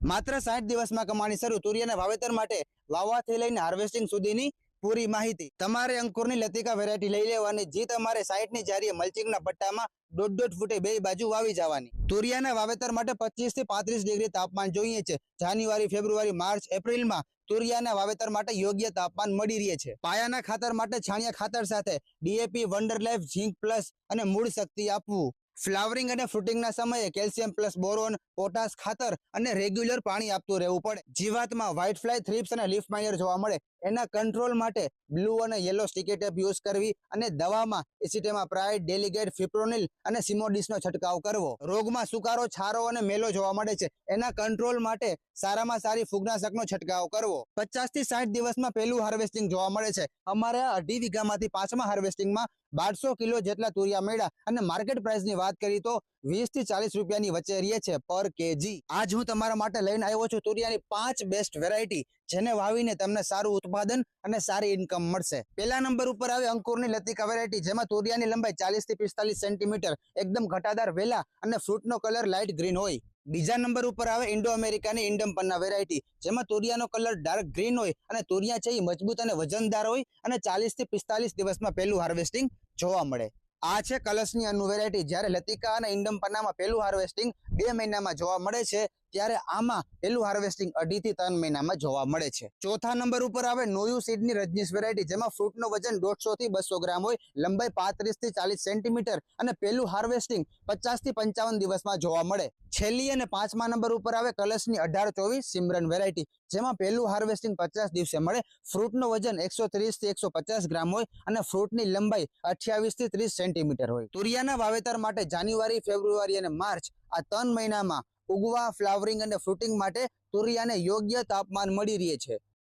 માત્ર 60 દિવસમાં કમાણી શરૂ. તુરિયાના વાવેતર માટે વાવવાથી લઈને હાર્વેસ્ટિંગ સુધીની પૂરી માહિતી. તમારે અંકુરની લતિકા વેરાયટી લઈ લેવાની, જે તમારે 60 ની જારીએ મલ્ચિંગના પટ્ટામાં 1.5 ફૂટે બે બાજુ વાવી જવાની. તુરિયાના વાવેતર માટે 25 થી 35 ડિગ્રી તાપમાન જોઈએ છે. જાન્યુઆરી, ફેબ્રુઆરી, માર્ચ, એપ્રિલમાં તુરિયાના વાવેતર માટે યોગ્ય તાપમાન મળી રહે છે. પાયાના ખાતર માટે છાણિયા ખાતર સાથે ડીએપી, વન્ડર લાઈફ, ઝીંક પ્લસ અને મૂળ શક્તિ આપવું. ફ્લાવરિંગ અને ફ્રૂટિંગના સમયે કેલ્શિયમ પ્લસ બોરોન, પોટાશ ખાતર અને રેગ્યુલર પાણી આપતું રહેવું પડે. જીવાતમાં વ્હાઇટ ફ્લાય, થ્રિપ્સ અને લીફ માઇનર જોવા મળે, એના કંટ્રોલ માટે બ્લુ અને યલો સ્ટીકી ટેપ યુઝ કરવી અને દવામાં એસિટેમા પ્રાઇડ, ડેલિગેટ, ફિપ્રોનિલ અને સિમોડિસનો છંટકાવ કરવો. રોગમાં સુકારો, છારો અને મેલો જોવા મળે છે, એના કંટ્રોલ માટે સારામાં સારી ફૂગનાશકનો છંટકાવ કરવો. 50 થી 60 દિવસમાં પહેલું હાર્વેસ્ટિંગ જોવા મળે છે. અમારે 2.5 વીઘામાંથી 5મા હાર્વેસ્ટિંગમાં 1200 કિલો જેટલા તુરિયા મળ્યા અને માર્કેટ પ્રાઇસની વાત કરી તો 20 થી 40 રૂપિયાની વચ્ચે રહે છે પર કેજી. આજ હું તમારા માટે લઈને આવ્યો છું તુરિયાની 5 બેસ્ટ વેરાયટી, જેને વાવીને તમને સારું ઉત્પાદન અને સારી ઇન્કમ મળશે. પહેલા નંબર ઉપર આવે અંકુરની લતિકા વેરાયટી, જેમાં તુરિયાની લંબાઈ 40 થી 45 સેન્ટીમીટર, એકદમ ઘટાદાર વેલા અને ફ્રૂટનો કલર લાઇટ ગ્રીન હોય. બીજા નંબર ઉપર આવે ઇન્ડો અમેરિકાની ઇન્ડમપન્ના વેરાયટી, જેમાં તુરિયાનો કલર ડાર્ક ગ્રીન હોય અને તુરિયા છે એ મજબૂત અને વજનદાર હોય અને 40 થી 45 દિવસમાં પહેલું હાર્વેસ્ટિંગ જોવા મળે. આ છે કલશની અનુ વેરાયટી. જ્યારે લતિકા અને ઇન્ડમપન્નામાં પહેલું હાર્વેસ્ટિંગ 2 મહિનામાં જોવા મળે છે, ત્યારે આમાં પહેલું હાર્વેસ્ટિંગ 2.5 થી 3 મહિનામાં જોવા મળે છે. ચોથા નંબર ઉપર આવે નોયુ સીડની રજનીશ વેરાયટી, જેમાં ફ્રૂટનો વજન 150 થી 200 ગ્રામ હોય, લંબાઈ 35 થી 40 સેન્ટીમીટર અને પહેલું હાર્વેસ્ટિંગ 50 થી 55 દિવસમાં જોવા મળે. છેલ્લી અને 5મા નંબર ઉપર આવે કલશની 1824 સિમરન વેરાયટી, જેમાં પહેલું હાર્વેસ્ટિંગ 50 દિવસે મળે, ફ્રૂટનો વજન 130 થી 150 ગ્રામ હોય અને ફ્રૂટની લંબાઈ 28 થી 30 સેન્ટીમીટર હોય. તુરિયાના વાવેતર માટે જાન્યુઆરી, ફેબ્રુઆરી અને માર્ચ આ 3 મહિનામાં ઉગવા, ફ્લાવરિંગ અને ફ્રૂટિંગ માટે તુરિયાને યોગ્ય તાપમાન મળી રહે છે.